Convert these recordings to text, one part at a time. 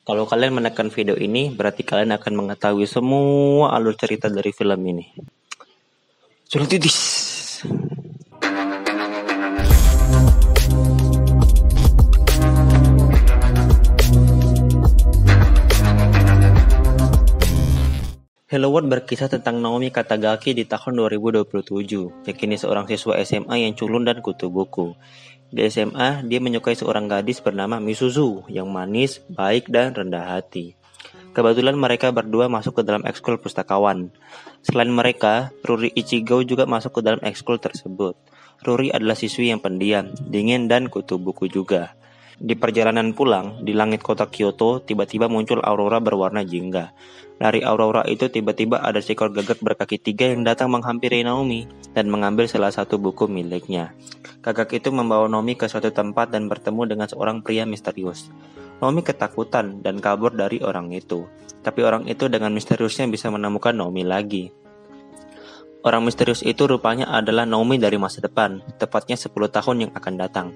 Kalau kalian menekan video ini, berarti kalian akan mengetahui semua alur cerita dari film ini. Sudah titis. Hello World berkisah tentang Naomi Katagaki di tahun 2027, yang kini seorang siswa SMA yang culun dan kutu buku. Di SMA, dia menyukai seorang gadis bernama Misuzu yang manis, baik, dan rendah hati. Kebetulan mereka berdua masuk ke dalam ekskul pustakawan. Selain mereka, Ruri Ichigo juga masuk ke dalam ekskul tersebut. Ruri adalah siswi yang pendiam, dingin, dan kutu buku juga. Di perjalanan pulang, di langit kota Kyoto, tiba-tiba muncul aurora berwarna jingga. Dari aurora itu tiba-tiba ada seekor gagak berkaki 3 yang datang menghampiri Naomi dan mengambil salah satu buku miliknya. Gagak itu membawa Naomi ke suatu tempat dan bertemu dengan seorang pria misterius. Naomi ketakutan dan kabur dari orang itu. Tapi orang itu dengan misteriusnya bisa menemukan Naomi lagi. Orang misterius itu rupanya adalah Naomi dari masa depan, tepatnya 10 tahun yang akan datang.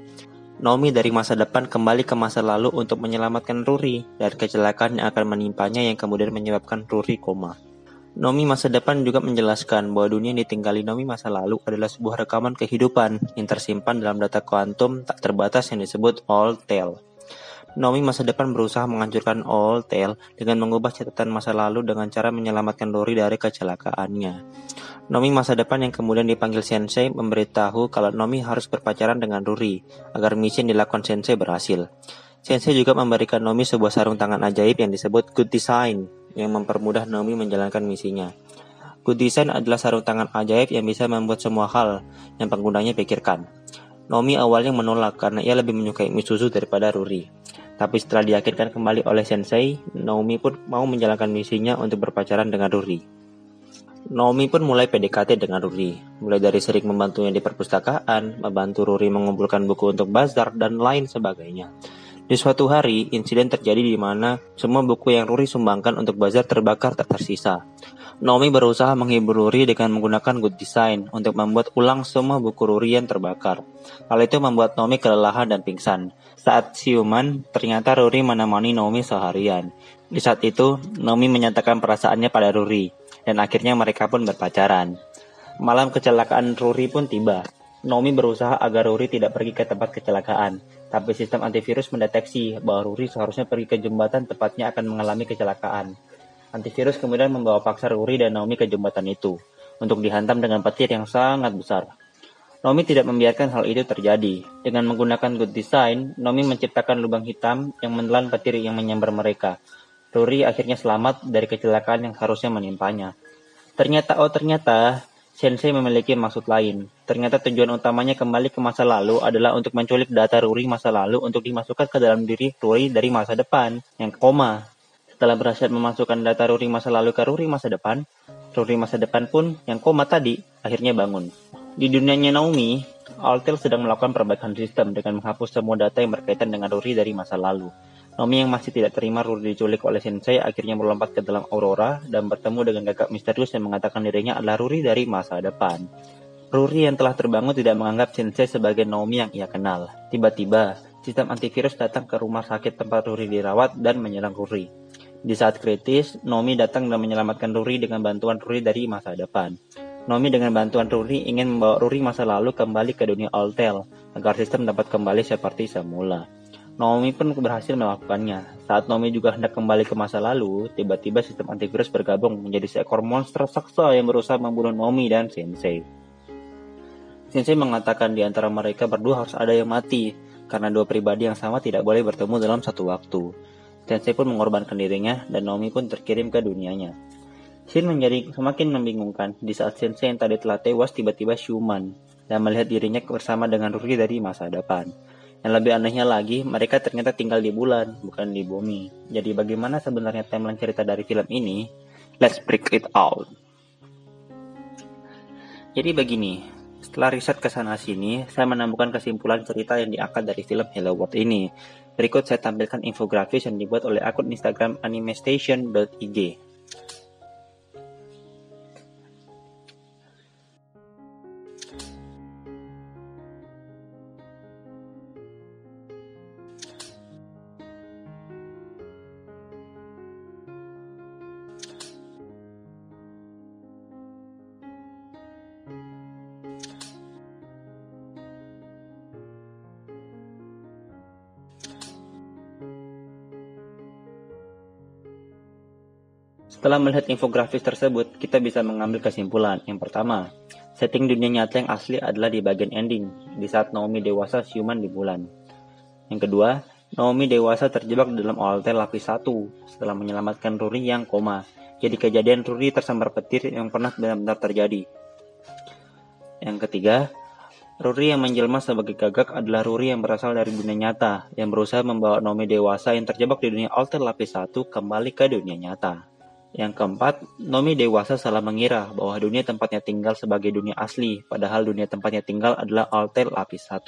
Naomi dari masa depan kembali ke masa lalu untuk menyelamatkan Ruri dari kecelakaan yang akan menimpanya yang kemudian menyebabkan Ruri koma. Naomi masa depan juga menjelaskan bahwa dunia yang ditinggali Naomi masa lalu adalah sebuah rekaman kehidupan yang tersimpan dalam data kuantum tak terbatas yang disebut Old Tale. Naomi masa depan berusaha menghancurkan Old Tale dengan mengubah catatan masa lalu dengan cara menyelamatkan Ruri dari kecelakaannya. Naomi masa depan yang kemudian dipanggil Sensei memberitahu kalau Naomi harus berpacaran dengan Ruri agar misi yang dilakukan Sensei berhasil. Sensei juga memberikan Naomi sebuah sarung tangan ajaib yang disebut Good Design yang mempermudah Naomi menjalankan misinya. Good Design adalah sarung tangan ajaib yang bisa membuat semua hal yang penggunanya pikirkan. Naomi awalnya menolak karena ia lebih menyukai Misuzu daripada Ruri. Tapi setelah diyakinkan kembali oleh Sensei, Naomi pun mau menjalankan misinya untuk berpacaran dengan Ruri. Naomi pun mulai PDKT dengan Ruri, mulai dari sering membantunya di perpustakaan, membantu Ruri mengumpulkan buku untuk bazar, dan lain sebagainya. Di suatu hari, insiden terjadi di mana semua buku yang Ruri sumbangkan untuk bazar terbakar tak tersisa. Naomi berusaha menghibur Ruri dengan menggunakan Good Design untuk membuat ulang semua buku Ruri yang terbakar. Hal itu membuat Naomi kelelahan dan pingsan. Saat siuman, ternyata Ruri menemani Naomi seharian. Di saat itu, Naomi menyatakan perasaannya pada Ruri, dan akhirnya mereka pun berpacaran. Malam kecelakaan Ruri pun tiba. Naomi berusaha agar Ruri tidak pergi ke tempat kecelakaan, tapi sistem antivirus mendeteksi bahwa Ruri seharusnya pergi ke jembatan tepatnya akan mengalami kecelakaan. Antivirus kemudian membawa paksa Ruri dan Naomi ke jembatan itu, untuk dihantam dengan petir yang sangat besar. Naomi tidak membiarkan hal itu terjadi. Dengan menggunakan Good Design, Naomi menciptakan lubang hitam yang menelan petir yang menyambar mereka. Ruri akhirnya selamat dari kecelakaan yang harusnya menimpanya. Ternyata, Sensei memiliki maksud lain. Ternyata tujuan utamanya kembali ke masa lalu adalah untuk menculik data Ruri masa lalu untuk dimasukkan ke dalam diri Ruri dari masa depan yang koma. Setelah berhasil memasukkan data Ruri masa lalu ke Ruri masa depan pun yang koma tadi akhirnya bangun. Di dunianya Naomi, Altel sedang melakukan perbaikan sistem dengan menghapus semua data yang berkaitan dengan Ruri dari masa lalu. Naomi yang masih tidak terima Ruri diculik oleh Sensei akhirnya melompat ke dalam Aurora dan bertemu dengan gagak misterius yang mengatakan dirinya adalah Ruri dari masa depan. Ruri yang telah terbangun tidak menganggap Sensei sebagai Naomi yang ia kenal. Tiba-tiba, sistem antivirus datang ke rumah sakit tempat Ruri dirawat dan menyerang Ruri. Di saat kritis, Naomi datang dan menyelamatkan Ruri dengan bantuan Ruri dari masa depan. Naomi dengan bantuan Ruri ingin membawa Ruri masa lalu kembali ke dunia Old Tale agar sistem dapat kembali seperti semula. Naomi pun berhasil melakukannya. Saat Naomi juga hendak kembali ke masa lalu, tiba-tiba sistem antivirus bergabung menjadi seekor monster raksasa yang berusaha membunuh Naomi dan Sensei. Sensei mengatakan di antara mereka berdua harus ada yang mati, karena dua pribadi yang sama tidak boleh bertemu dalam satu waktu. Sensei pun mengorbankan dirinya dan Naomi pun terkirim ke dunianya. Scene menjadi semakin membingungkan di saat Sensei yang tadi telah tewas tiba-tiba siuman dan melihat dirinya bersama dengan Ruri dari masa depan. Yang lebih anehnya lagi, mereka ternyata tinggal di bulan, bukan di bumi. Jadi bagaimana sebenarnya timeline cerita dari film ini? Let's break it out. Jadi begini, setelah riset ke sana sini, saya menemukan kesimpulan cerita yang diangkat dari film Hello World ini. Berikut saya tampilkan infografis yang dibuat oleh akun Instagram animestation.ig. Setelah melihat infografis tersebut, kita bisa mengambil kesimpulan. Yang pertama, setting dunia nyata yang asli adalah di bagian ending, di saat Naomi dewasa siuman di bulan. Yang kedua, Naomi dewasa terjebak dalam altar lapis 1 setelah menyelamatkan Ruri yang koma. Jadi kejadian Ruri tersambar petir yang pernah benar-benar terjadi. Yang ketiga, Ruri yang menjelma sebagai Gagak adalah Ruri yang berasal dari dunia nyata, yang berusaha membawa Naomi dewasa yang terjebak di dunia altar lapis 1 kembali ke dunia nyata. Yang keempat, Naomi dewasa salah mengira bahwa dunia tempatnya tinggal sebagai dunia asli, padahal dunia tempatnya tinggal adalah altar lapis 1.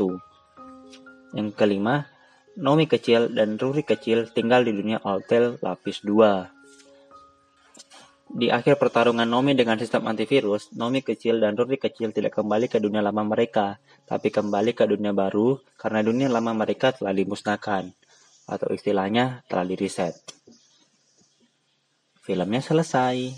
Yang kelima, Naomi kecil dan Ruri kecil tinggal di dunia altar lapis 2. Di akhir pertarungan Naomi dengan sistem antivirus, Naomi kecil dan Ruri kecil tidak kembali ke dunia lama mereka, tapi kembali ke dunia baru karena dunia lama mereka telah dimusnahkan, atau istilahnya telah di-reset. Filmnya selesai.